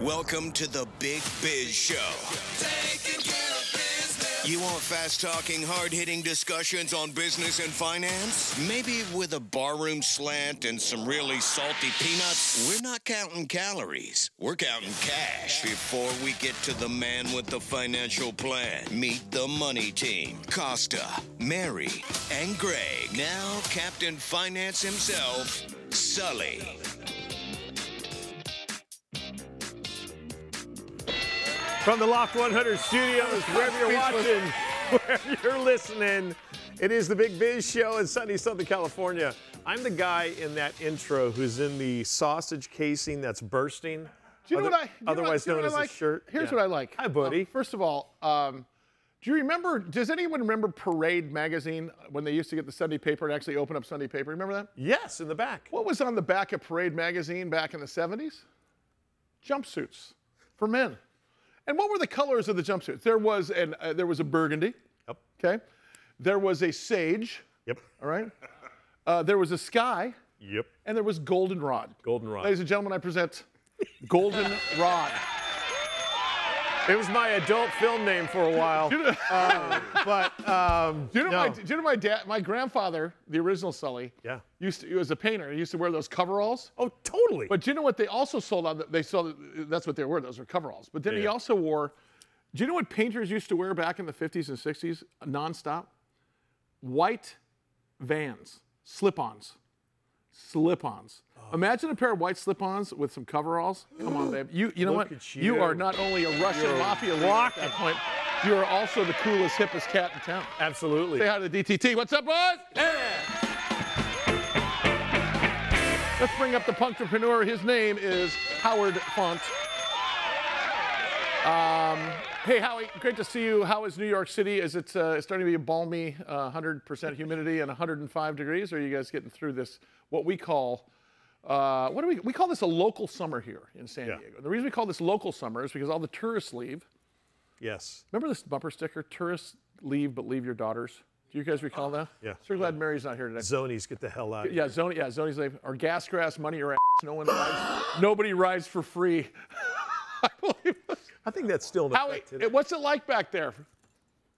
Welcome to the Big Biz Show. Taking care of business. You want fast-talking, hard-hitting discussions on business and finance? Maybe with a barroom slant and some really salty peanuts? We're not counting calories. We're counting cash. Before we get to the man with the financial plan, meet the money team. Costa, Mary, and Greg. Now Captain Finance himself, Sully. From the Loft 100 studios, wherever you're watching, wherever you're listening, it is the Big Biz Show in sunny Southern California. I'm the guy in that intro who's in the sausage casing that's bursting. Do you know what I otherwise known as a shirt? Here's what I like. Hi, buddy. First of all, do you remember, does anyone remember Parade magazine when they used to get the Sunday paper and actually open up Sunday paper? Remember that? Yes, in the back. What was on the back of Parade magazine back in the 70s? Jumpsuits for men. And what were the colors of the jumpsuits? There was a burgundy. Yep. Okay. There was a sage. Yep. All right. There was a sky. Yep. And there was goldenrod. Goldenrod. Ladies and gentlemen, I present Goldenrod. It was my adult film name for a while. Do you know my dad, my grandfather, the original Sully, he was a painter. He used to wear those coveralls. Oh, totally. But do you know what they also sold on? They sold, that's what they were. Those were coveralls. But then he also wore, do you know what painters used to wear back in the 50s and 60s nonstop? White Vans, slip-ons. Slip-ons. Oh. Imagine a pair of white slip-ons with some coveralls. Come on, babe. You know what? You are not only a Russian mafia leader at that point, you are also the coolest, hippest cat in town. Absolutely. Say hi to the DTT. What's up, boys? Yeah. Let's bring up the punkrepreneur. His name is Howie Font. Hey, Howie, great to see you. How is New York City? Is it starting to be a balmy 100% humidity and 105 degrees? Or are you guys getting through this, what we call, we call this a local summer here in San Diego. The reason we call this local summer is because all the tourists leave. Yes. Remember this bumper sticker, tourists leave but leave your daughters? Do you guys recall that? Yeah. So glad Mary's not here today. Zonies, get the hell out of here. Zonies leave. Or gas grass, money your ass. No one rides. Nobody rides for free. I believe it. I think that's still in effect today. What's it like back there?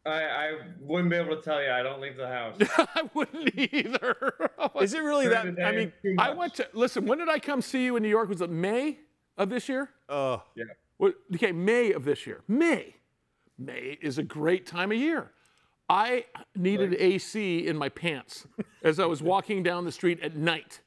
I wouldn't be able to tell you. I don't leave the house. I wouldn't either. Is it really that? I mean, I went to, listen, when did I come see you in New York? Was it May of this year? Yeah. Okay, May of this year. May. May is a great time of year. I needed AC in my pants as I was walking down the street at night.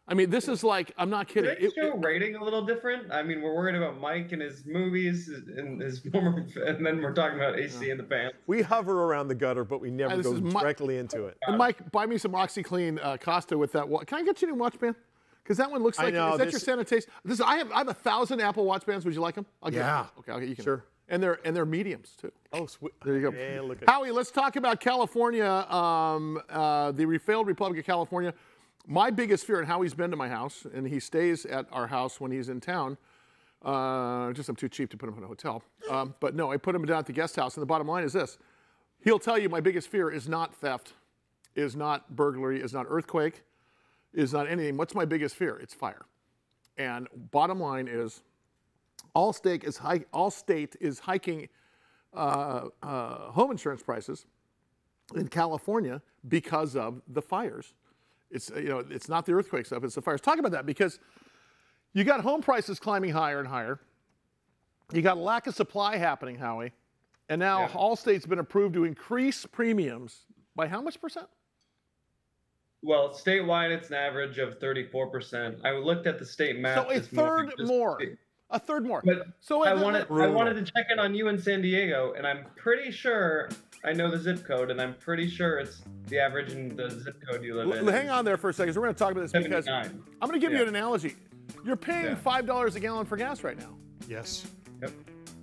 I mean, this is like, I'm not kidding. Is the show rating a little different? I mean, we're worried about Mike and his movies and his former, and then we're talking about AC in the pants. We hover around the gutter, but we never go directly into it. And Mike, buy me some OxyClean Costa with that. Can I get you a new watch band? Because that one looks like, is that your sanitation? I have 1,000 Apple Watch bands. Would you like them? I'll get them. Okay, you can. Sure. And they're mediums too. Oh, sweet. There you go. Yeah, look at Howie, let's talk about California, the failed Republic of California. My biggest fear, and Howie's been to my house, and he stays at our house when he's in town. Just I'm too cheap to put him in a hotel. But no, I put him down at the guest house, and the bottom line is this. He'll tell you my biggest fear is not theft, is not burglary, is not earthquake, is not anything. What's my biggest fear? It's fire. And bottom line is, Allstate is hiking home insurance prices in California because of the fires. It's not the earthquake stuff, it's the fires. Talk about that, because you got home prices climbing higher and higher. You got a lack of supply happening, Howie. And now Allstate's been approved to increase premiums by how much percent? Well, statewide, it's an average of 34%. I looked at the state map. So a third more. A third more. But so I wanted to check in on you in San Diego, and I'm pretty sure I know the zip code, and I'm pretty sure it's the average in the zip code you live in. Hang on there for a second. We're going to talk about this 79. because I'm going to give you an analogy. You're paying $5 a gallon for gas right now. Yes. Yep.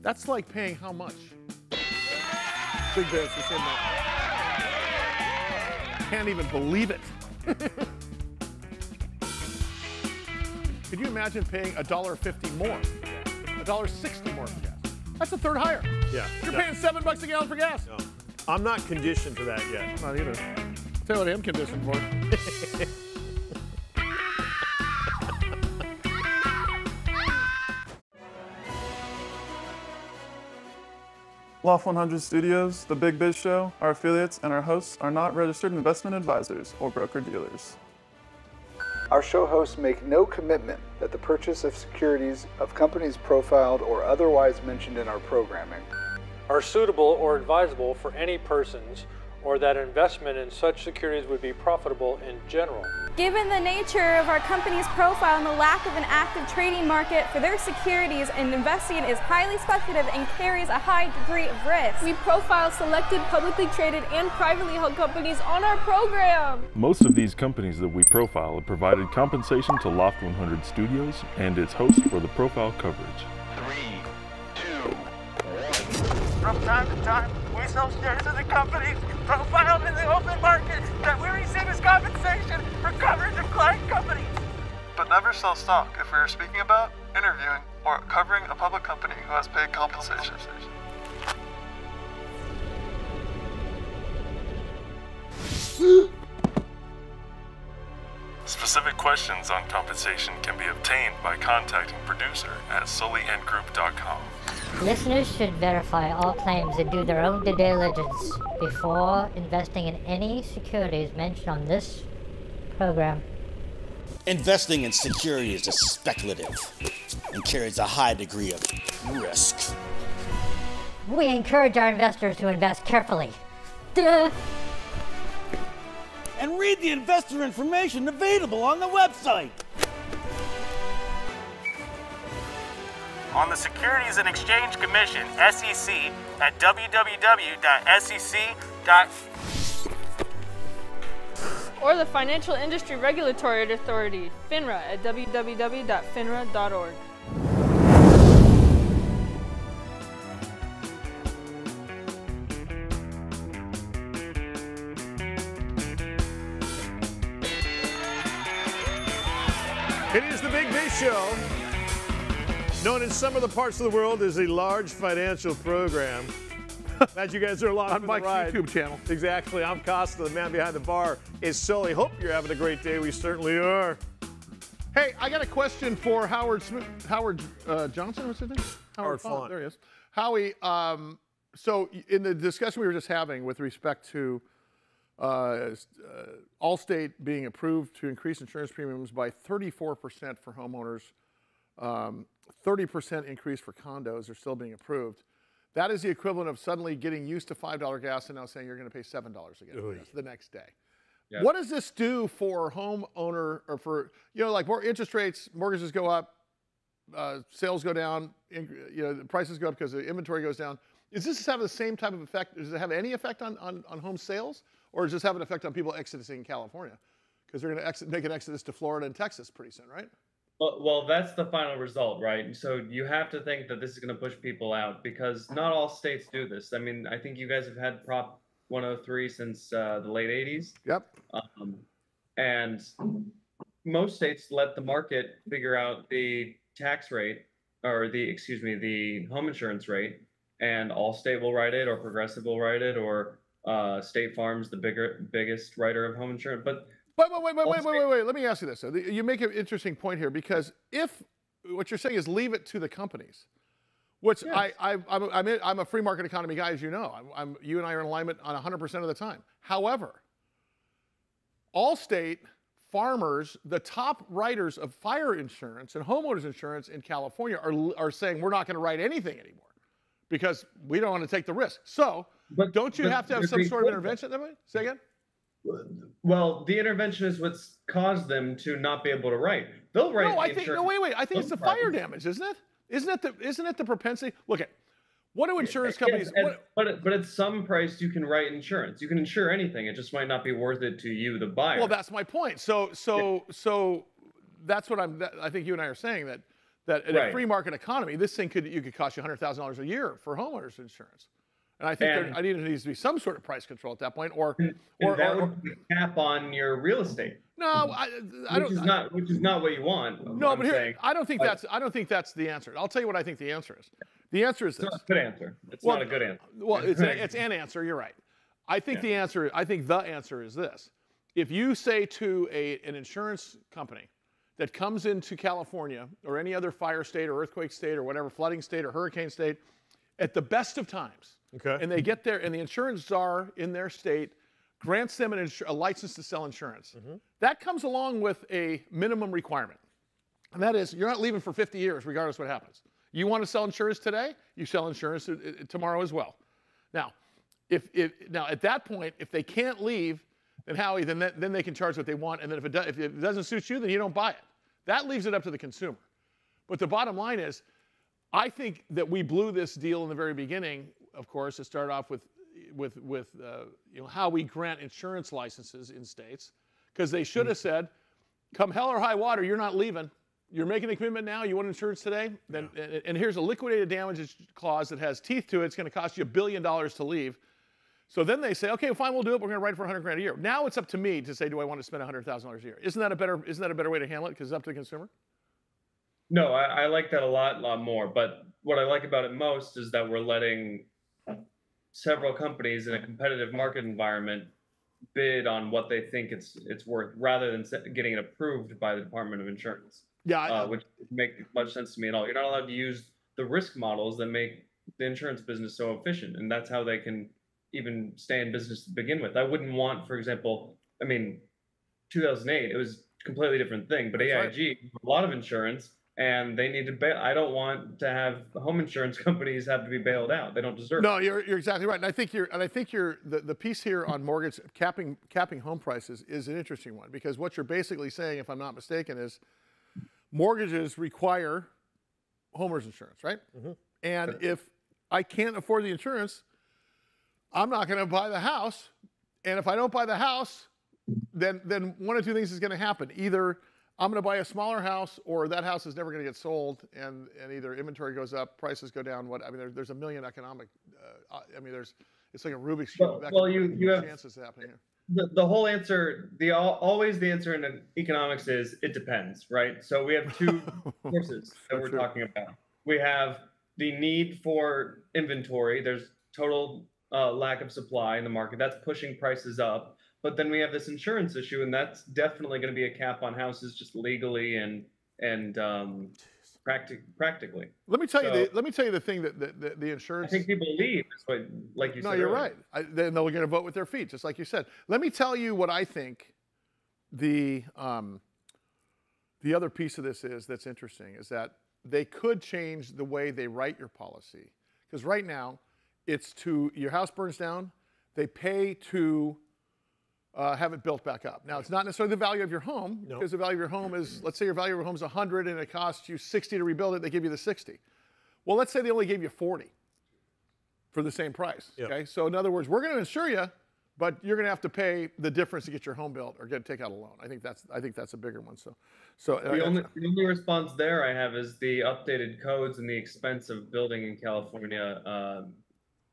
That's like paying how much? Big Biz, we said that. Can't even believe it. Could you imagine paying $1.50 more? $1.60 more for gas. That's a third higher. Yeah. You're paying $7 a gallon for gas. No. I'm not conditioned to that yet. I'm not either. Tell you what I am conditioned for. Loft 100 Studios, The Big Biz Show, our affiliates, and our hosts are not registered investment advisors or broker-dealers. Our show hosts make no commitment that the purchase of securities of companies profiled or otherwise mentioned in our programming are suitable or advisable for any persons, or that investment in such securities would be profitable in general. Given the nature of our company's profile and the lack of an active trading market for their securities, and investing is highly speculative and carries a high degree of risk. We profile selected publicly traded and privately held companies on our program. Most of these companies that we profile have provided compensation to Loft 100 Studios and its host for the profile coverage. 3, 2, 1. From time to time, we sell shares of the companies profiled in the open market that we receive as compensation for coverage of client companies. But never sell stock if we are speaking about, interviewing, or covering a public company who has paid compensation. Specific questions on compensation can be obtained by contacting producer at sullyandgroup.com. Listeners should verify all claims and do their own due diligence before investing in any securities mentioned on this program. Investing in securities is speculative and carries a high degree of risk. We encourage our investors to invest carefully. Duh. And read the investor information available on the website. On the Securities and Exchange Commission, SEC, at www.sec.gov. Or the Financial Industry Regulatory Authority, FINRA, at www.finra.org. It is the Big Biz Show, known in some of the parts of the world as a large financial program. Glad you guys are along on for Mike's the ride. YouTube channel. Exactly. I'm Costa. The man behind the bar is Sully. Hope you're having a great day. We certainly are. Hey, I got a question for Howard Johnson. What's his name? Howard Font. There he is. Howie, so in the discussion we were just having with respect to Allstate being approved to increase insurance premiums by 34% for homeowners, 30% increase for condos are still being approved. That is the equivalent of suddenly getting used to $5 gas and now saying you're going to pay $7 again the next day. Yeah. What does this do for homeowner, or for, like more interest rates, mortgages go up, sales go down, the prices go up because the inventory goes down. Is this have the same type of effect? Does it have any effect on home sales? Or does this have an effect on people exiting California? Because they're going to make an exodus to Florida and Texas pretty soon, right? Well, that's the final result, right? So you have to think that this is going to push people out, because not all states do this. I mean, I think you guys have had Prop 103 since the late 80s. Yep. And most states let the market figure out the tax rate, or the home insurance rate, and Allstate will write it, or Progressive will write it, or State Farm's the biggest writer of home insurance. But wait. Let me ask you this. You make an interesting point here, because if what you're saying is leave it to the companies, which yes. I'm a free market economy guy, as you know. You and I are in alignment on 100% of the time. However, Allstate, Farmers, the top writers of fire insurance and homeowners insurance in California are saying we're not going to write anything anymore because we don't want to take the risk. So, don't you have to have some sort of intervention? Say again? Well, the intervention is what's caused them to not be able to write. They'll write. No, wait. I think it's the fire damage, isn't it? Isn't it the propensity? Look at what do insurance companies? But at some price you can write insurance. You can insure anything. It just might not be worth it to you, the buyer. Well, that's my point. So that's what I think you and I are saying, that in a free market economy, this thing could cost you $100,000 a year for homeowners insurance. And I think there needs to be some sort of price control at that point, or that would be a cap on your real estate. No, which is not what you want. No, but here, I don't think that's the answer. I'll tell you what I think the answer is. The answer is this. It's not a good answer. It's not a good answer. Well, it's an answer. You're right. I think the answer is this. If you say to an insurance company that comes into California or any other fire state or earthquake state or whatever, flooding state or hurricane state, at the best of times, Okay. And they get there, and the insurance czar in their state grants them a license to sell insurance. That comes along with a minimum requirement. And that is, you're not leaving for 50 years, regardless what happens. You want to sell insurance today, you sell insurance tomorrow as well. Now, now at that point, if they can't leave, then Howie, then they can charge what they want, and then if it doesn't suit you, then you don't buy it. That leaves it up to the consumer. But the bottom line is, I think that we blew this deal in the very beginning. Of course, it started off with how we grant insurance licenses in states, because they should have said, come hell or high water, you're not leaving. You're making a commitment now, you want insurance today? Then, and here's a liquidated damages clause that has teeth to it. It's going to cost you $1 billion to leave. So then they say, okay, fine, we'll do it. We're going to write it for $100,000 a year. Now it's up to me to say, do I want to spend $100,000 a year? Isn't that a better way to handle it, because it's up to the consumer? No, I like that a lot more. But what I like about it most is that we're letting several companies in a competitive market environment bid on what they think it's worth, rather than getting it approved by the Department of Insurance. Yeah, which makes much sense to me at all. You're not allowed to use the risk models that make the insurance business so efficient, and that's how they can even stay in business to begin with. I wouldn't want, for example, 2008, it was a completely different thing, but AIG, a lot of insurance, and they need to bail. I don't want to have home insurance companies have to be bailed out. They don't deserve it. No, you're exactly right. And I think the piece here on mortgage capping home prices is an interesting one, because what you're basically saying, if I'm not mistaken, is mortgages require homeowners insurance, right? And if I can't afford the insurance, I'm not going to buy the house. And if I don't buy the house, then one of two things is going to happen. Either I'm going to buy a smaller house, or that house is never going to get sold, and either inventory goes up, prices go down. There's a million economic. It's like a Rubik's cube. Well, you have chances happening here. The whole answer, always the answer in economics is it depends, right? So we have two forces that we're talking about. We have the need for inventory. There's total lack of supply in the market. That's pushing prices up. But then we have this insurance issue, and that's definitely going to be a cap on houses, just legally and practically. Let me tell you the thing that the insurance. I think people leave. Like you said. No, you're right. Then they're going to vote with their feet, just like you said. Let me tell you what I think. The other piece of this that's interesting is that they could change the way they write your policy, because right now it's your house burns down, they pay to have it built back up. Now, it's not necessarily the value of your home, because the value of your home is, let's say your value of your home is 100 and it costs you 60 to rebuild it, they give you the 60. Well, let's say they only gave you 40 for the same price, okay? So in other words, we're going to insure you, but you're going to have to pay the difference to get your home built or take out a loan. I think that's a bigger one. So the only response there I have is the updated codes and the expense of building in California.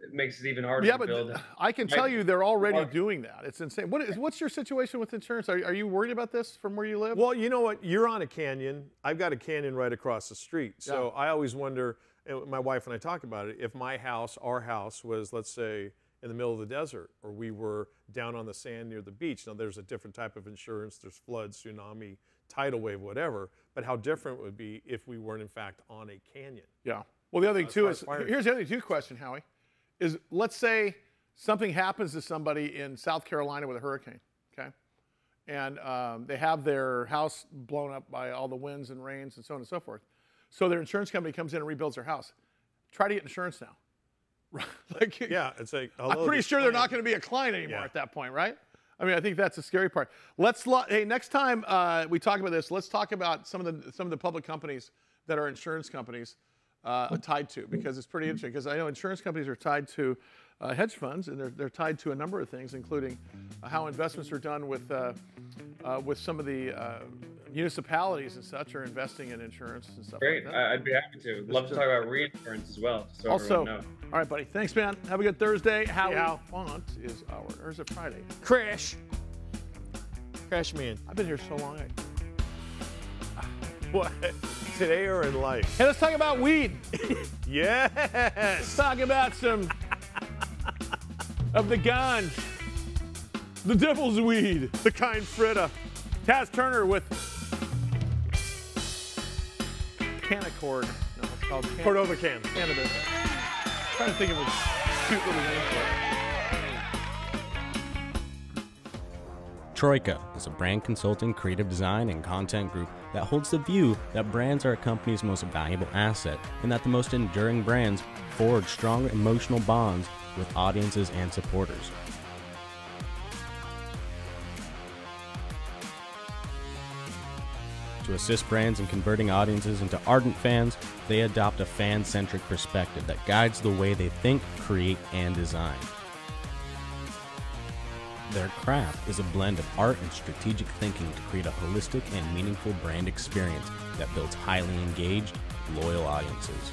It makes it even harder to build. Yeah, but I can tell you they're already doing that. It's insane. What's your situation with insurance? Are you worried about this from where you live? Well, you know what? You're on a canyon. I've got a canyon right across the street. So I always wonder, and my wife and I talk about it, if our house was, let's say, in the middle of the desert, or we were down on the sand near the beach. Now, there's a different type of insurance. There's flood, tsunami, tidal wave, whatever. But how different it would be if we weren't, in fact, on a canyon. Yeah. Well, the other thing, too, is, here's the other thing, question, Howie. Is let's say something happens to somebody in South Carolina with a hurricane, okay? And they have their house blown up by all the winds and rains and so on and so forth. So their insurance company comes in and rebuilds their house. Try to get insurance now. It's like, I'm pretty sure they're not going to be a client anymore at that point, right? I think that's the scary part. Hey, next time we talk about this, let's talk about some of the public companies that are insurance companies. Tied to, because it's pretty interesting, because I know insurance companies are tied to hedge funds, and they're tied to a number of things, including how investments are done with some of the municipalities and such are investing in insurance and stuff. Great, like that. I'd be happy to. Love to talk about reinsurance as well. So also, all right, buddy. Thanks, man. Have a good Thursday. Howie Font is or is it Friday? Crash man. I've been here so long. What? Today or in life? Hey, let's talk about weed. Yes. Let's talk about some of the ganj, the devil's weed, the kind fritta. Taz Turner with Canaccord. No, it's called CordovaCann. Cannabis. I'm trying to think of it. cute little name for it. Troika is a brand consulting, creative design, and content group that holds the view that brands are a company's most valuable asset and that the most enduring brands forge strong emotional bonds with audiences and supporters. To assist brands in converting audiences into ardent fans, they adopt a fan-centric perspective that guides the way they think, create, and design. Their craft is a blend of art and strategic thinking to create a holistic and meaningful brand experience that builds highly engaged, loyal audiences.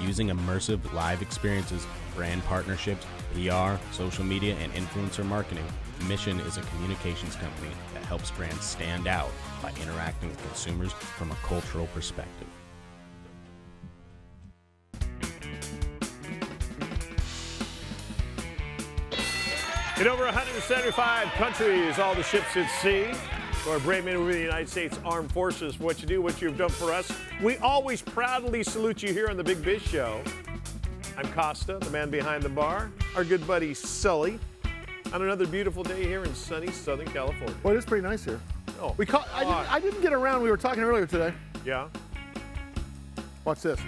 Using immersive live experiences, brand partnerships, PR, social media, and influencer marketing, Mission is a communications company that helps brands stand out by interacting with consumers from a cultural perspective. In over 175 countries, all the ships at sea, to our brave men within the United States Armed Forces, for what you do, what you've done for us. We always proudly salute you here on the Big Biz Show. I'm Costa, the man behind the bar. Our good buddy Sully, on another beautiful day here in sunny Southern California. Well, it is pretty nice here. Oh, I didn't get around. We were talking earlier today. Yeah. Watch this.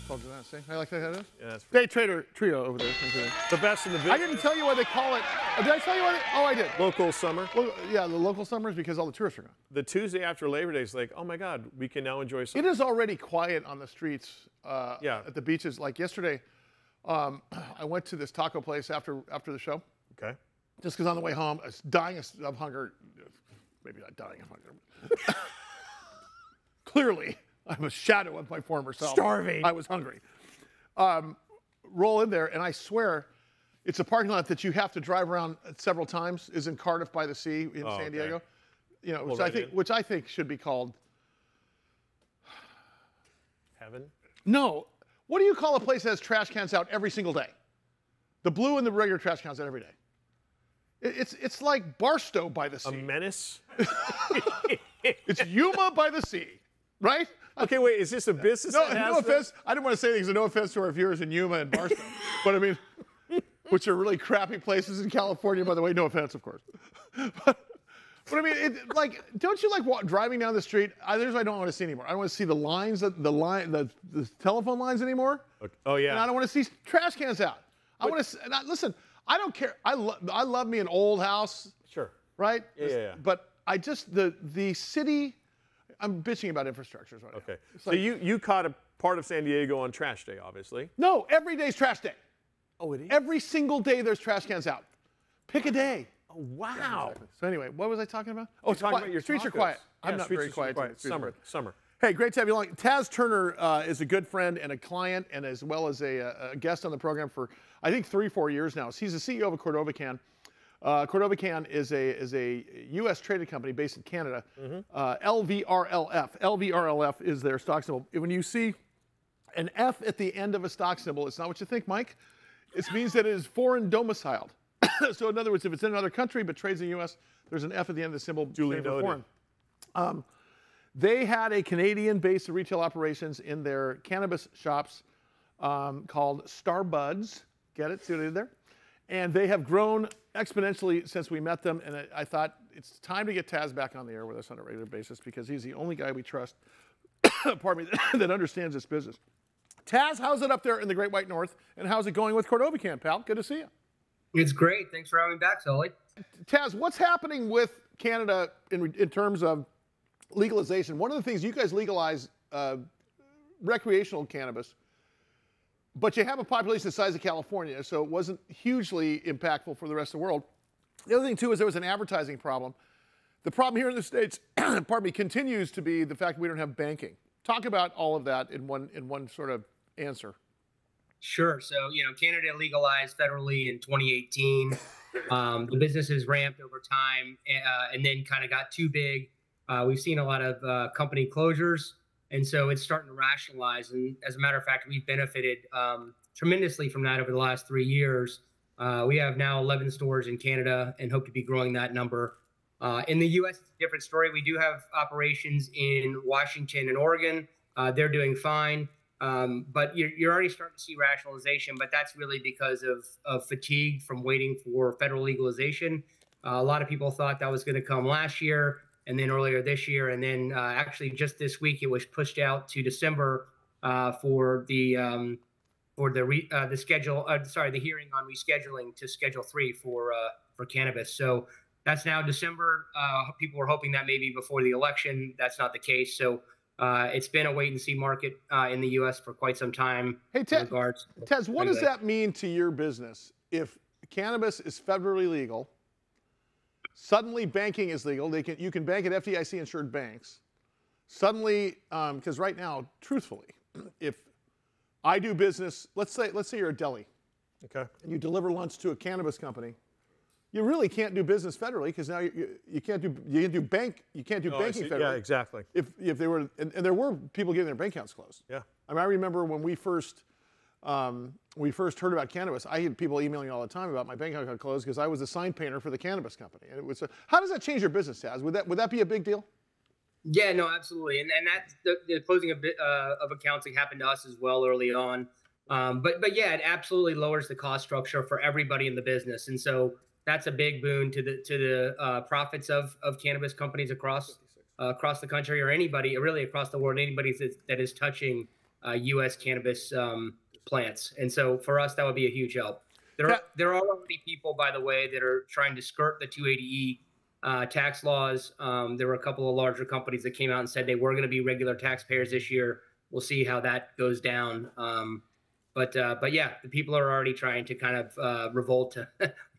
Told you that. See? I like that. Is? Yeah, that's Day Trader Trio over there. the best in the business. I didn't tell you why they call it. Did I tell you why? Oh, I did. Local summer. Well, yeah, the local summer is because all the tourists are gone. The Tuesday after Labor Day is like, oh my God, we can now enjoy summer. It is already quiet on the streets. At the beaches. Like yesterday, I went to this taco place after the show. Okay. Just because on the way home, I was dying of hunger. Maybe not dying of hunger. Clearly, I'm a shadow of my former self. Starving. I was hungry. Roll in there, and I swear, it's a parking lot that you have to drive around several times. Is in Cardiff by the Sea in San Diego. Okay. You know, Well, which I think should be called heaven. No. What do you call a place that has trash cans out every single day? The blue and the regular trash cans out every day. It's like Barstow by the Sea. A menace? It's Yuma by the Sea, right? Okay, wait, is this a business? No offense. I didn't want to say things, no offense to our viewers in Yuma and Barstow. But I mean, which are really crappy places in California, by the way. No offense, of course. But I mean, don't you like driving down the street? There's what I don't want to see anymore. I don't want to see the lines, the telephone lines anymore. Okay. Oh yeah. And I don't want to see trash cans out. I want to listen. I don't care. I love me an old house. Sure. Right? Yeah. But I just the city. I'm bitching about infrastructures right now. Okay. So you caught a part of San Diego on trash day, obviously. No, every day's trash day. Oh, it is? Every single day there's trash cans out. Pick a day. Oh, wow. Yeah, exactly. So anyway, what was I talking about? Oh, talking about your streets tacos. are quiet. Yeah, I'm not very quiet. Summer. Hey, great to have you along. Taz Turner is a good friend and a client, and as well as a guest on the program for I think 3-4 years now. He's the CEO of CordovaCann. CordovaCann is a U.S. traded company based in Canada. LVRLF. LVRLF is their stock symbol. When you see an F at the end of a stock symbol, it's not what you think, Mike. It means that it is foreign domiciled. So in other words, if it's in another country but trades in the U.S., there's an F at the end of the symbol. Duly noted. Foreign. They had a Canadian-based retail operations in their cannabis shops called Starbuds. Get it? See what I did there? And they have grown exponentially since we met them. And I thought it's time to get Taz back on the air with us on a regular basis because he's the only guy we trust, pardon me, that understands this business. Taz, how's it up there in the Great White North? And how's it going with CordovaCann, pal? Good to see you. It's great. Thanks for having me back, Sully. Taz, what's happening with Canada in terms of legalization? One of the things, you guys legalize recreational cannabis, but you have a population the size of California, so it wasn't hugely impactful for the rest of the world. The other thing, too, is there was an advertising problem. The problem here in the States, pardon me, continues to be the fact that we don't have banking. Talk about all of that in one sort of answer. Sure. So, Canada legalized federally in 2018. The business has ramped over time and then kind of got too big. We've seen a lot of company closures, and so it's starting to rationalize. And as a matter of fact, we've benefited tremendously from that over the last 3 years. We have now 11 stores in Canada and hope to be growing that number. In the U.S., it's a different story. We do have operations in Washington and Oregon. They're doing fine. But you're already starting to see rationalization, but that's really because of fatigue from waiting for federal legalization. A lot of people thought that was going to come last year and then earlier this year. And then actually just this week, it was pushed out to December for the hearing on rescheduling to Schedule 3 for cannabis. So that's now December. People were hoping that maybe before the election. That's not the case. So it's been a wait and see market in the U.S. for quite some time. Hey, Taz, what does that mean to your business if cannabis is federally legal? Suddenly, banking is legal. You can bank at FDIC-insured banks. Suddenly, because right now, truthfully, if I do business, let's say you're a deli, okay, and you deliver lunch to a cannabis company, you really can't do business federally because now you can't do banking federally. Yeah, exactly. If they were and there were people getting their bank accounts closed. Yeah. I mean, I remember when we first heard about cannabis, I had people emailing all the time about my bank account got closed because I was a sign painter for the cannabis company. And it was how does that change your business, Taz? Would that be a big deal? Yeah, no, absolutely. And that's the closing of accounts that happened to us as well early on. But yeah, it absolutely lowers the cost structure for everybody in the business. And so that's a big boon to the profits of cannabis companies across the country, or anybody really across the world, anybody that is touching U.S. cannabis plants. And so for us, that would be a huge help. There are already people, by the way, that are trying to skirt the 280E tax laws. There were a couple of larger companies that came out and said they were going to be regular taxpayers this year. We'll see how that goes down. But yeah, the people are already trying to kind of revolt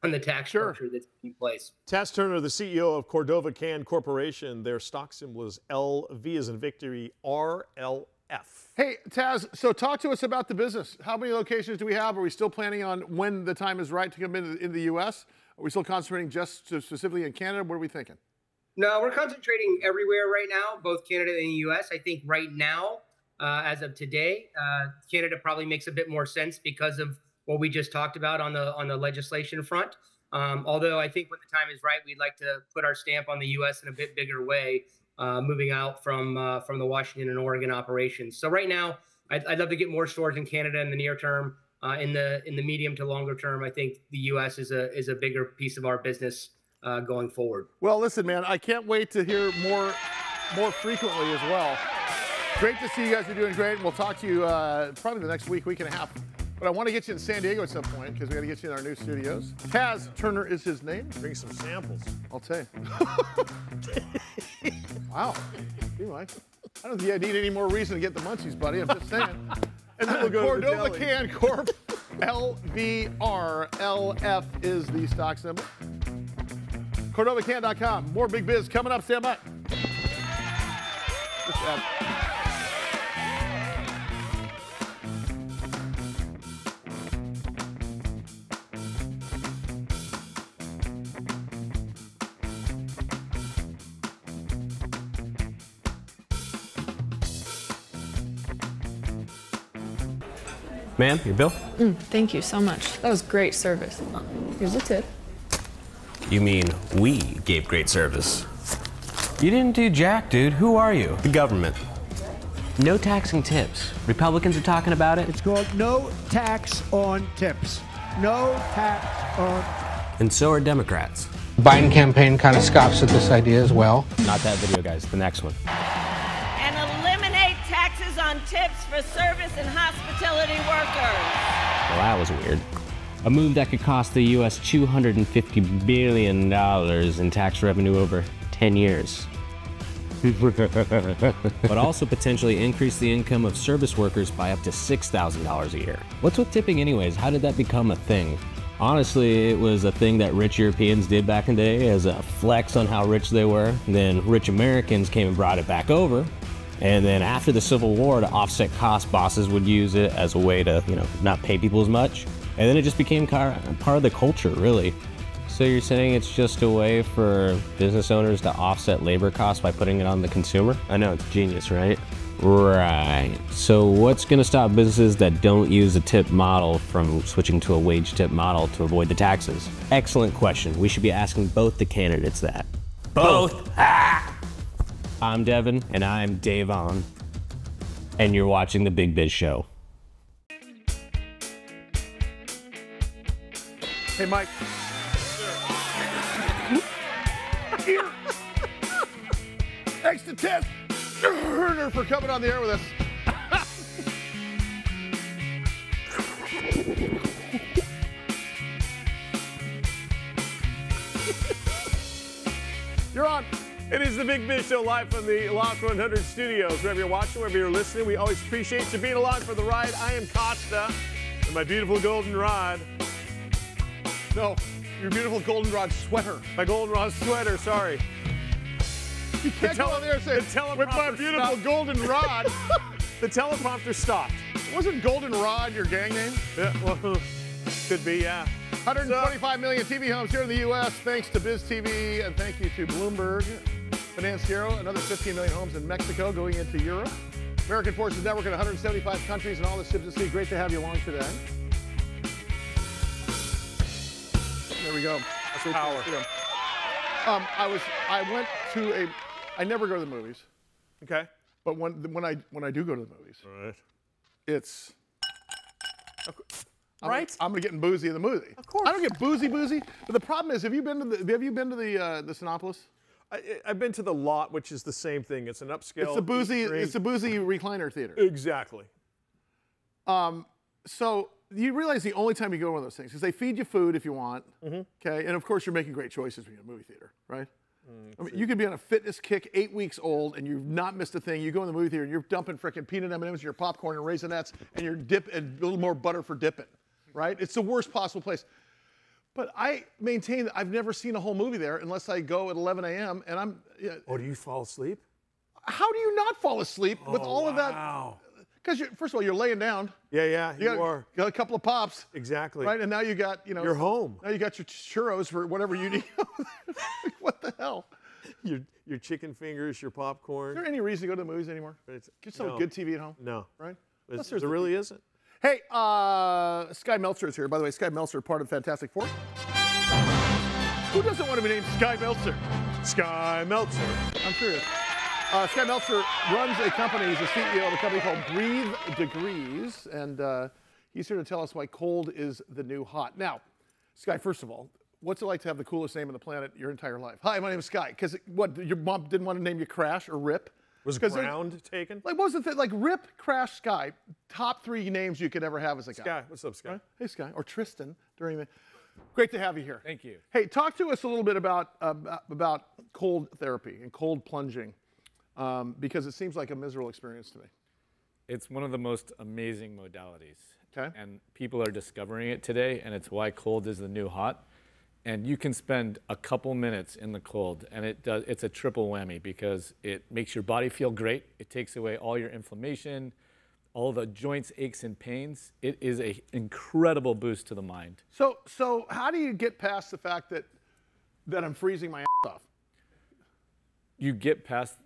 on the tax structure that's in place. Taz Turner, the CEO of CordovaCann Corporation, their stock symbol is LV as in victory, RLF. Hey, Taz, so talk to us about the business. How many locations do we have? Are we still planning on when the time is right to come in the U.S.? Are we still concentrating just specifically in Canada? What are we thinking? No, we're concentrating everywhere right now, both Canada and the U.S. I think right now, as of today, Canada probably makes a bit more sense because of what we just talked about on the legislation front. Although I think when the time is right, we'd like to put our stamp on the U.S. in a bit bigger way, moving out from the Washington and Oregon operations. So right now, I'd love to get more stores in Canada in the near term. In the medium to longer term, I think the U.S. is a bigger piece of our business going forward. Well, listen, man, I can't wait to hear more frequently as well. Great to see you guys are doing great. We'll talk to you probably the next week and a half. But I want to get you in San Diego at some point because we got to get you in our new studios. Taz Turner is his name. Bring some samples. I'll tell you. Wow. Anyway, I don't think I need any more reason to get the munchies, buddy. I'm just saying. And then we'll go CordovaCann Corp. LVRLF is the stock symbol. CordovaCann.com. More Big Biz coming up. Stand by. Ma'am, your bill? Thank you so much. That was great service. Here's a tip. You mean we gave great service? You didn't do jack, dude. Who are you? The government. No taxing tips. Republicans are talking about it. It's called no tax on tips. No tax on... And so are Democrats. The Biden campaign kind of scoffs at this idea as well. Not that video, guys. The next one. And eliminate taxes on tips for service and hospitality workers. Well, that was weird. A move that could cost the U.S. $250 billion in tax revenue over 10 years. But also potentially increase the income of service workers by up to $6,000 a year. What's with tipping anyways? How did that become a thing? Honestly, it was a thing that rich Europeans did back in the day as a flex on how rich they were. And then rich Americans came and brought it back over. And then after the Civil War, to offset costs, bosses would use it as a way to, not pay people as much. And then it just became part of the culture, really. So you're saying it's just a way for business owners to offset labor costs by putting it on the consumer? I know, it's genius, right? Right. So what's going to stop businesses that don't use a tip model from switching to a wage tip model to avoid the taxes? Excellent question. We should be asking both the candidates that. Both? Ah! I'm Devin, and I'm Davon. and you're watching The Big Biz Show. Hey, Mike. Here. Thanks to Taz Turner for coming on the air with us. You're on. It is the Big Biz Show live from the Loft 100 studios. Wherever you're watching, wherever you're listening, we always appreciate you being along for the ride. I am Costa, and my beautiful goldenrod. No, your beautiful goldenrod sweater. My goldenrod sweater, sorry. You can't go on there and say, with my beautiful goldenrod. The teleprompter stopped. Wasn't Goldenrod your gang name? Yeah, well, could be, yeah. 125 million TV homes here in the U.S. thanks to BizTV, and thank you to Bloomberg Financiero. Another 15 million homes in Mexico going into Europe. American Forces Network in 175 countries and all the ships at sea. Great to have you along today. There we go. That's power. I never go to the movies. Okay. But when I do go to the movies, right, it's right. I'm gonna get boozy in the movie. Of course. I don't get boozy, but the problem is, have you been to the Cinépolis? I've been to the Lot, which is the same thing. It's an upscale. It's the boozy recliner theater. Exactly. So you realize the only time you go to one of those things is they feed you food if you want. Okay, and of course you're making great choices when you're in a movie theater, right? I mean, you could be on a fitness kick, 8 weeks old, and you've not missed a thing. You go in the movie theater and you're dumping frickin' peanut M&Ms in your popcorn and Raisinets, and you're and a little more butter for dipping, right? It's the worst possible place. But I maintain that I've never seen a whole movie there unless I go at 11 a.m. and I'm. Oh, do you fall asleep? How do you not fall asleep with all of that? Wow. Because first of all, you're laying down. Yeah, you are. Got a couple of pops. Exactly. Right, and now you got, you're home. Now you got your churros for whatever you need. What the hell? Your chicken fingers, your popcorn. Is there any reason to go to the movies anymore? Get some good TV at home. No. Right? There really isn't. Hey, Sky Meltzer is here. By the way, Sky Meltzer, part of Fantastic Four. Who doesn't want to be named Sky Meltzer? Sky Meltzer. I'm serious. Sky Meltzer runs a company. He's the CEO of a company called Breathe Degrees, and he's here to tell us why cold is the new hot. Now, Sky, first of all, what's it like to have the coolest name on the planet your entire life? Hi, my name is Sky. Because what, your mom didn't want to name you Crash or Rip? Was Ground taken? Like, what was the thing? Like Rip, Crash, Sky. Top 3 names you could ever have as a guy. Sky, what's up, Sky? Right? Hey, Sky. Or Tristan during the. Great to have you here. Thank you. Hey, talk to us a little bit about cold therapy and cold plunging, because it seems like a miserable experience to me. It's one of the most amazing modalities. Okay. And people are discovering it today, and it's why cold is the new hot. And you can spend a couple minutes in the cold, and it's a triple whammy because it makes your body feel great. It takes away all your inflammation, all the joints, aches, and pains. It is an incredible boost to the mind. So how do you get past the fact that I'm freezing my ass off? You get past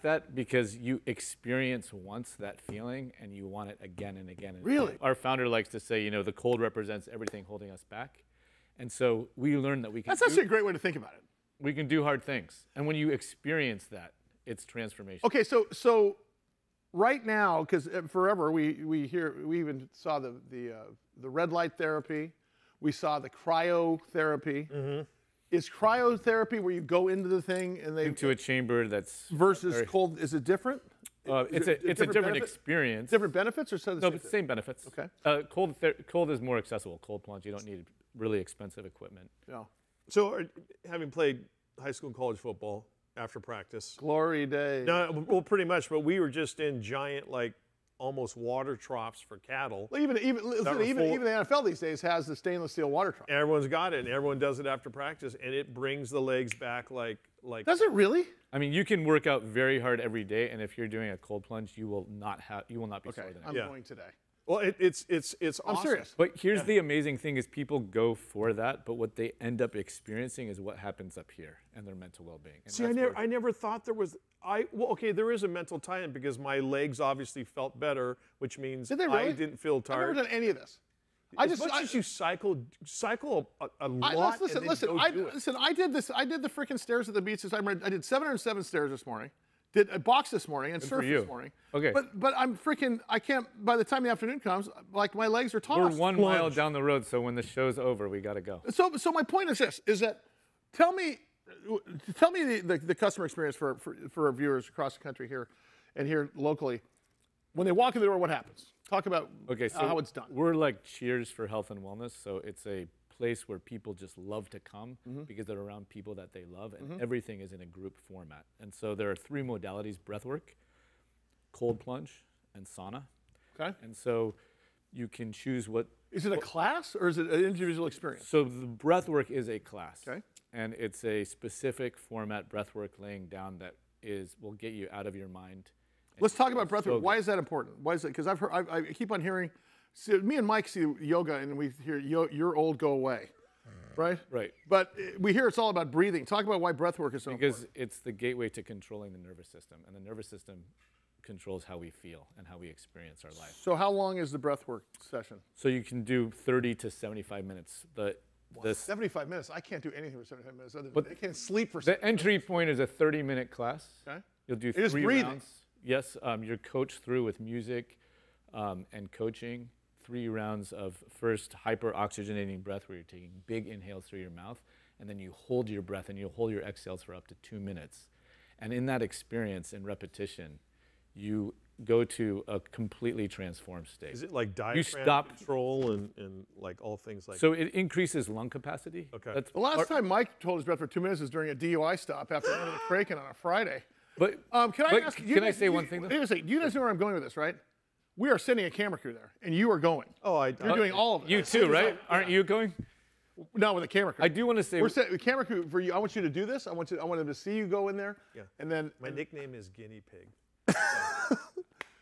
that because you experience once that feeling, and you want it again and again. And really? Our founder likes to say, the cold represents everything holding us back. And so we learned that we can. That's actually a great way to think about it. We can do hard things, and when you experience that, it's transformation. Okay, so right now, because forever we even saw the red light therapy, we saw the cryotherapy. Mm-hmm. Is cryotherapy where you go into the thing and they into a chamber that's versus cold? Is it different? It's a different experience. Different benefits, or same benefits. Okay. Cold is more accessible. Cold plunge, you don't need really expensive equipment. Yeah. So, having played high school and college football after practice, glory days. No, well, pretty much. But we were just in giant, almost water troughs for cattle. Well, even the NFL these days has the stainless steel water trough. Everyone's got it, and everyone does it after practice, and it brings the legs back like. Does it really? I mean, you can work out very hard every day, and if you're doing a cold plunge, you will not be sore the next day. I'm going today. Well, it's awesome. I'm serious. But here's the amazing thing is people go for that, but what they end up experiencing is what happens up here and their mental well-being. And see, I never thought there was. There is a mental tie-in because my legs obviously felt better, which means Did they really? I didn't feel tired. I've never done any of this. As much as you cycle a lot. Listen. I did this. I did the freaking stairs at the beach this time. I did 707 stairs this morning. did a box this morning and Good for surf you. this morning. Okay. But I'm freaking, I can't, by the time the afternoon comes, like my legs are tossed. We're 1 mile down the road, so when the show's over, we got to go. So my point is this, is that tell me the customer experience for our viewers across the country here and here locally. When they walk in the door, what happens? Talk about how it's done. We're like Cheers for health and wellness, so it's a place where people just love to come because they're around people that they love, and everything is in a group format. And so there are 3 modalities: breathwork, cold plunge, and sauna. Okay. And so you can choose what. Is it a class or is it an individual experience? So the breathwork is a class. Okay. And it's a specific format breathwork laying down that will get you out of your mind. Let's talk about breathwork. Why is that important? Why is it? Because I keep on hearing, me and Mike see yoga and we hear you're old, go away, right? Right. But we hear it's all about breathing. Talk about why breathwork is so important. Because it's the gateway to controlling the nervous system, and the nervous system controls how we feel and how we experience our life. So how long is the breathwork session? So you can do 30 to 75 minutes. 75 minutes? I can't do anything for 75 minutes. I can't sleep for 75 minutes. The entry point is a 30-minute class. Okay. You'll do It is 3 breathing. rounds. Yes, you're coached through with music and coaching. 3 rounds of first hyper-oxygenating breath where you're taking big inhales through your mouth, and then you hold your breath and you'll hold your exhales for up to 2 minutes. And in that experience and repetition, you go to a completely transformed state. Is it like diaphragm you stop control and like all things like So it increases lung capacity. Okay. The last time Mike told his breath for 2 minutes was during a DUI stop after going to the Kraken on a Friday. But can I ask you? Can I say one thing though? Wait a second. You guys know where I'm going with this, right? We are sending a camera crew there, and you are going. Oh, You're doing all of it. You too, right? Aren't you going? No, with a camera crew. I do want to say we're setting a camera crew for you. I want you to do this. I want them to see you go in there. Yeah. And then my nickname is Guinea Pig.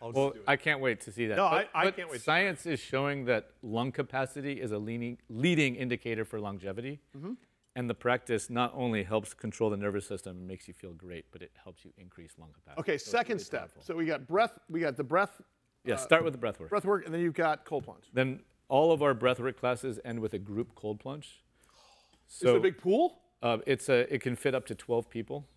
Well, I can't wait to see that. No, I can't wait. Science is showing that lung capacity is a leading indicator for longevity. And the practice not only helps control the nervous system and makes you feel great, but it helps you increase lung capacity. Okay, So second it's really step. powerful. So we got breath. We got the breath. Yeah, start with the breath work. Breath work, and then you've got cold plunge. Then all of our breathwork classes end with a group cold plunge. Is it a big pool? It can fit up to 12 people,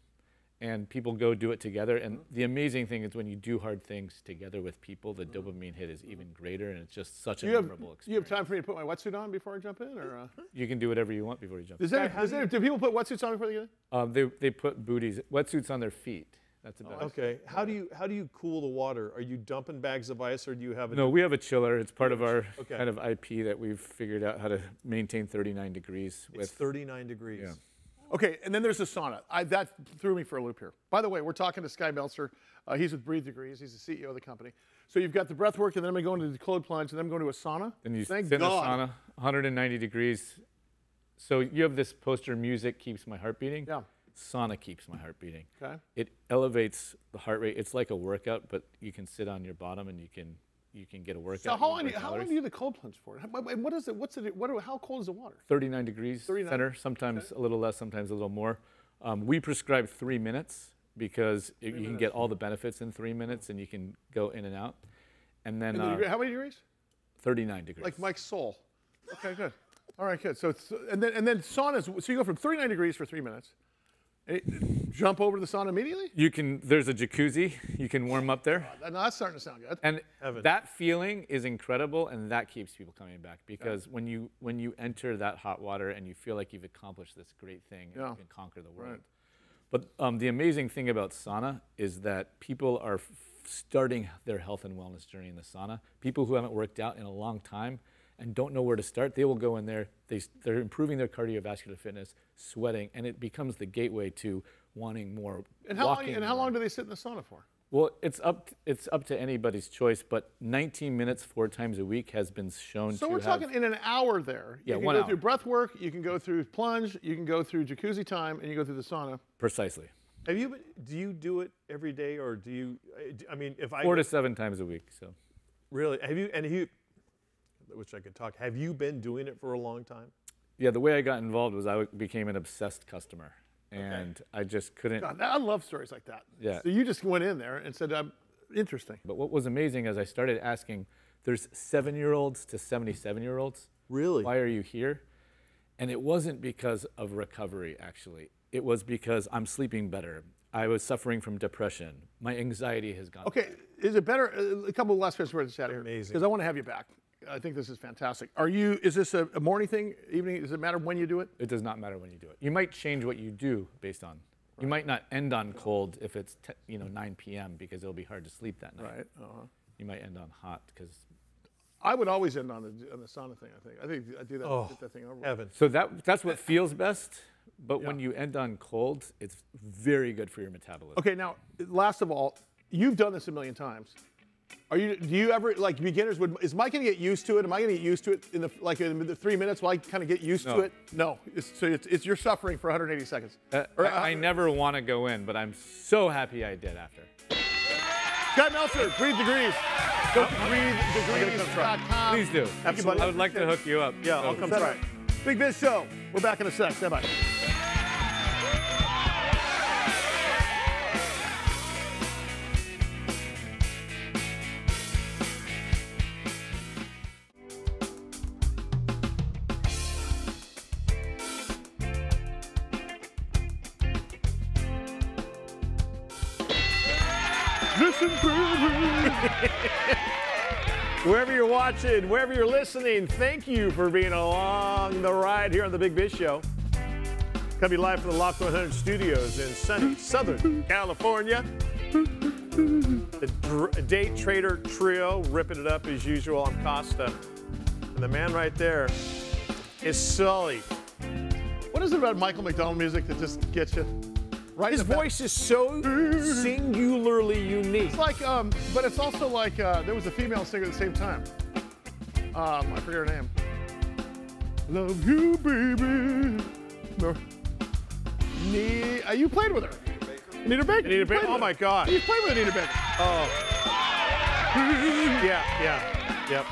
and people go do it together. And the amazing thing is when you do hard things together with people, the dopamine hit is even greater, and it's just such a memorable experience. Do you have time for me to put my wetsuit on before I jump in, or? You can do whatever you want before you jump in. Do people put wetsuits on before they get in? They put wetsuits on their feet. That's about it. Okay. How do you cool the water? Are you dumping bags of ice, or do you have a? No, we have a chiller. It's part of our Okay. kind of IP that we've figured out how to maintain 39 degrees. It's 39 degrees. Yeah. Okay, and then there's the sauna. That threw me for a loop here. By the way, we're talking to Sky Meltzer. He's with Breathe Degrees. He's the CEO of the company. So you've got the breath work, and then I'm going to the cold plunge, and then I'm going to a sauna. Then you Thank sit in a God. sauna, 190 degrees. So you have this poster, music keeps my heart beating. Yeah. Sauna keeps my heart beating. Okay. It elevates the heart rate. It's like a workout, but you can sit on your bottom and you can get a workout. So how long and burn do calories. you do the cold plunge for? What is it? How cold is the water? 39 degrees 39. center, sometimes a little less, sometimes a little more. We prescribe 3 minutes because you can get all the benefits in 3 minutes and you can go in and out. And then how many degrees? 39 degrees. Like Mike's soul. Okay, good. All right, good. So and then saunas. So you go from 39 degrees for 3 minutes. Jump over to the sauna immediately? There's a jacuzzi. You can warm up there. No, that's starting to sound good. And that feeling is incredible, and that keeps people coming back because when you enter that hot water and you feel like you've accomplished this great thing and you can conquer the world. Right. But the amazing thing about sauna is that people are starting their health and wellness journey in the sauna. People who haven't worked out in a long time and don't know where to start, they will go in there. They're improving their cardiovascular fitness, sweating, and it becomes the gateway to wanting more. And how long do they sit in the sauna for? Well, it's up to anybody's choice, but 19 minutes 4 times a week has been shown So to we're talking in an hour there. Yeah, you can 1 go hour. through breath work, you can go through plunge, you can go through jacuzzi time, and you go through the sauna. Precisely. Do you do it every day, or do you? I mean, if I 4 to 7 times a week. So. Really, which I could talk. Have you been doing it for a long time? Yeah, the way I got involved was I became an obsessed customer, and I just couldn't. God, I love stories like that. Yeah. So you just went in there and said, interesting. But what was amazing is I started asking, there's 7-year-olds to 77-year-olds. Really? Why are you here? And it wasn't because of recovery, actually. It was because I'm sleeping better. I was suffering from depression. My anxiety has gone. Okay, is it better? A couple of last questions before we get out of here. Amazing. Because I want to have you back. I think this is fantastic. Is this a morning thing, evening? Does it matter when you do it? It does not matter when you do it. You might change what you do based on. You might not end on cold if it's 9 p.m. because it'll be hard to sleep that night. Right. You might end on hot because. I would always end on the sauna thing. I think I do that. Get that thing over. Heaven. So that's what feels best. But when you end on cold, it's very good for your metabolism. Okay. Now, last of all, you've done this a million times. Do you ever, like beginners, is Mike going to get used to it? Am I going to get used to it in the 3 minutes? Will I kind of get used to it? No. It's you're suffering for 180 seconds. I never want to go in, but I'm so happy I did after. Guy Meltzer, Breathe Degrees. Go to breathedegrees.com. Please do. Absolutely. I would like to hook you up. Yeah, I'll come try. Big Biz Show. We're back in a sec. Stand by. Listen, Wherever you're watching, wherever you're listening, thank you for being along the ride here on the Big Biz Show. Coming live from the Loft 100 studios in sunny Southern California. The Day Trader Trio ripping it up as usual. I'm Costa. And the man right there is Sully. What is it about Michael McDonald music that just gets you? Right. His voice is so singularly unique. It's like, but it's also like there was a female singer at the same time. I forget her name. Love you, baby. No. You played with her. Anita Baker. Anita Baker. Oh my God. You played with Anita Baker. Oh. Yeah. Yep.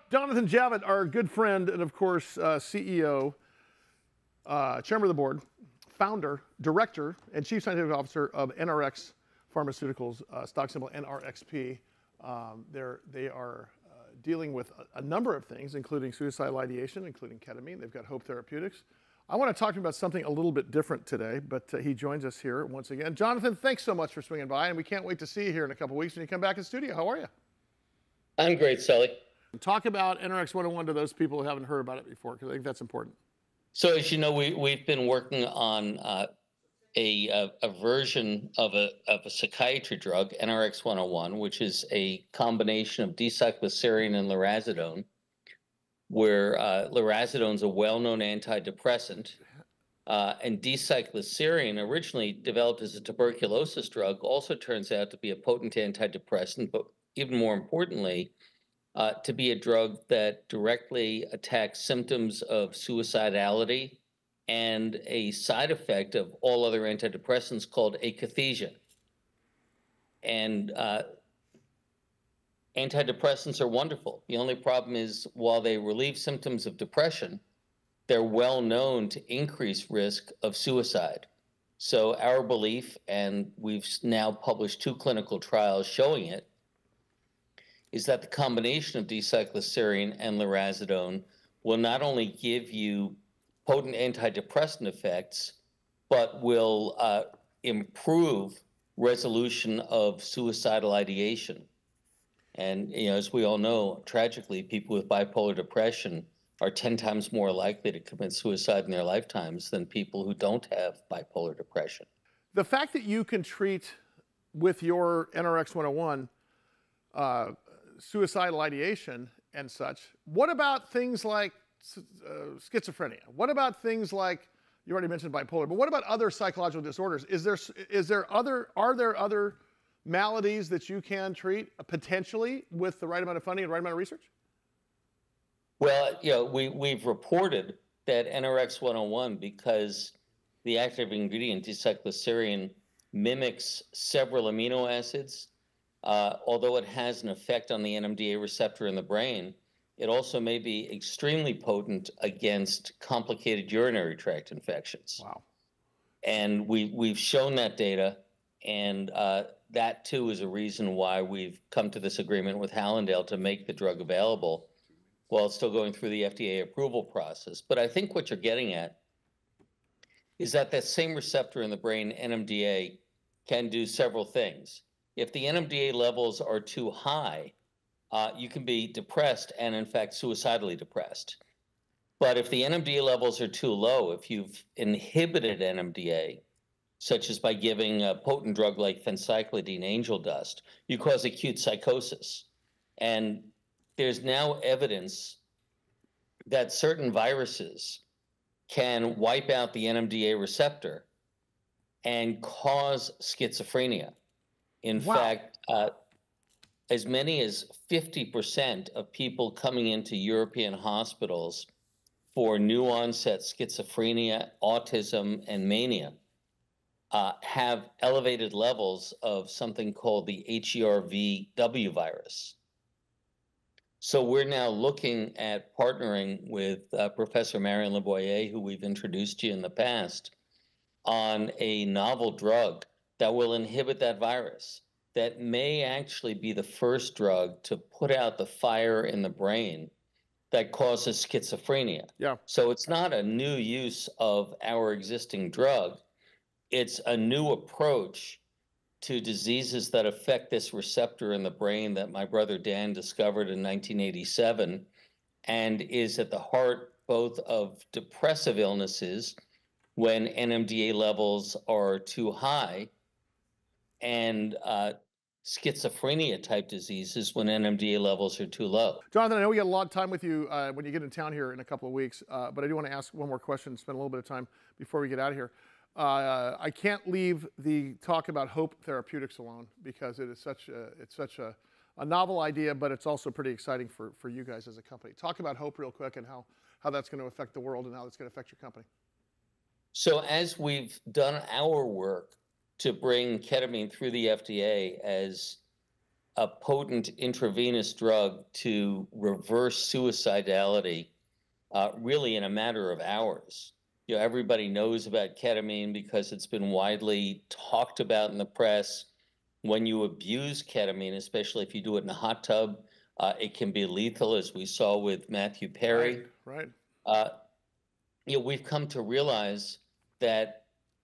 Jonathan Javitt, our good friend, and of course CEO, chairman of the board, founder, director, and chief scientific officer of NRX Pharmaceuticals, stock symbol NRXP. They are dealing with a number of things, including suicidal ideation, including ketamine. They've got Hope Therapeutics. I want to talk to him about something a little bit different today, but he joins us here once again. Jonathan, thanks so much for swinging by, and we can't wait to see you here in a couple weeks when you come back in studio. How are you? I'm great, Sully. Talk about NRX 101 to those people who haven't heard about it before, because I think that's important. So as you know, we've been working on a version of a psychiatry drug, NRX 101, which is a combination of D-cycloserine and lurasidone, where lurasidone is a well-known antidepressant, and D-cycloserine, originally developed as a tuberculosis drug, also turns out to be a potent antidepressant, but even more importantly, to be a drug that directly attacks symptoms of suicidality and a side effect of all other antidepressants called akathisia. And antidepressants are wonderful. The only problem is, while they relieve symptoms of depression, they're well known to increase risk of suicide. So our belief, and we've now published 2 clinical trials showing it, is that the combination of D-cycloserine and lurasidone will not only give you potent antidepressant effects, but will improve resolution of suicidal ideation. And as we all know, tragically, people with bipolar depression are 10 times more likely to commit suicide in their lifetimes than people who don't have bipolar depression. The fact that you can treat with your NRX 101 suicidal ideation and such, what about things like schizophrenia? What about things like, you already mentioned bipolar, but what about other psychological disorders? Are there other maladies that you can treat potentially with the right amount of funding and the right amount of research? Well, we've reported that NRX 101, because the active ingredient D-cycloserine mimics several amino acids, although it has an effect on the NMDA receptor in the brain, it also may be extremely potent against complicated urinary tract infections. Wow. And we've shown that data, and that too is a reason why we've come to this agreement with Hallandale to make the drug available while it's still going through the FDA approval process. But I think what you're getting at is that that same receptor in the brain, NMDA, can do several things. If the NMDA levels are too high, you can be depressed and, in fact, suicidally depressed. But if the NMDA levels are too low, if you've inhibited NMDA, such as by giving a potent drug like phencyclidine, angel dust, you cause acute psychosis. And there's now evidence that certain viruses can wipe out the NMDA receptor and cause schizophrenia. In fact, as many as 50% of people coming into European hospitals for new onset schizophrenia, autism, and mania have elevated levels of something called the HERV-W virus. So we're now looking at partnering with Professor Marion Leboyer, who we've introduced to you in the past, on a novel drug that will inhibit that virus, that may actually be the first drug to put out the fire in the brain that causes schizophrenia. Yeah. So it's not a new use of our existing drug. It's a new approach to diseases that affect this receptor in the brain that my brother Dan discovered in 1987 and is at the heart both of depressive illnesses when NMDA levels are too high and schizophrenia type diseases when NMDA levels are too low. Jonathan, I know we got a lot of time with you when you get in town here in a couple of weeks, but I do want to ask one more question, spend a little bit of time before we get out of here. I can't leave the talk about Hope Therapeutics alone because it is such a novel idea, but it's also pretty exciting for you guys as a company. Talk about Hope real quick and how that's going to affect the world and how it's going to affect your company. So as we've done our work to bring ketamine through the FDA as a potent intravenous drug to reverse suicidality, really in a matter of hours. You know, everybody knows about ketamine because it's been widely talked about in the press. When you abuse ketamine, especially if you do it in a hot tub, it can be lethal, as we saw with Matthew Perry. Right. You know, we've come to realize that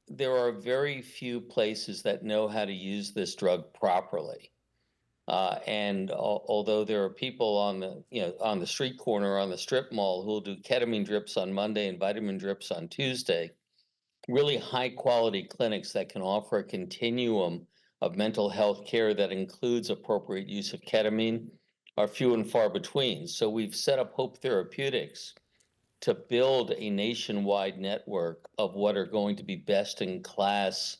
there are very few places that know how to use this drug properly. And although there are people on the street corner, on the strip mall, who will do ketamine drips on Monday and vitamin drips on Tuesday, really high quality clinics that can offer a continuum of mental health care that includes appropriate use of ketamine are few and far between. So we've set up Hope Therapeutics to build a nationwide network of what are going to be best in class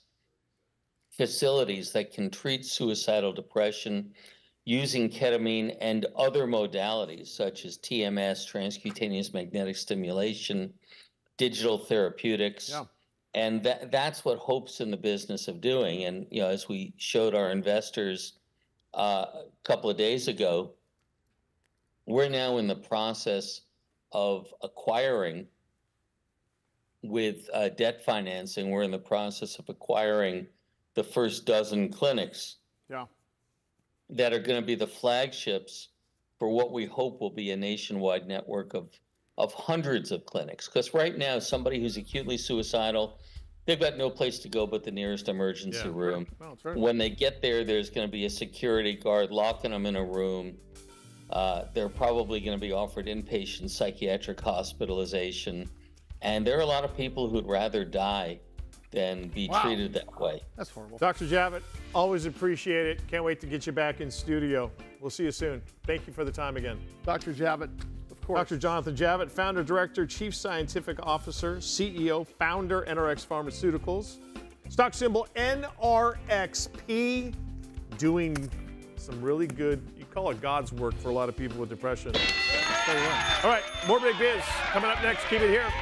facilities that can treat suicidal depression using ketamine and other modalities such as TMS, transcutaneous magnetic stimulation, digital therapeutics. Yeah. And that's what Hope's in the business of doing. And, you know, as we showed our investors a couple of days ago, we're now in the process of acquiring with debt financing. We're in the process of acquiring the first dozen clinics that are going to be the flagships for what we hope will be a nationwide network of hundreds of clinics. Because right now, somebody who's acutely suicidal, they've got no place to go but the nearest emergency room. Well, it's very when they get there, there's going to be a security guard locking them in a room. They're probably going to be offered inpatient psychiatric hospitalization. And there are a lot of people who'd rather die than be treated that way. That's horrible. Dr. Javitt, always appreciate it. Can't wait to get you back in studio. We'll see you soon. Thank you for the time again. Dr. Javitt, of course. Dr. Jonathan Javitt, founder, director, chief scientific officer, CEO, founder, NRX Pharmaceuticals. Stock symbol NRXP, doing some really good, you call it God's work for a lot of people with depression. All right, more Big Biz coming up next. Keep it here.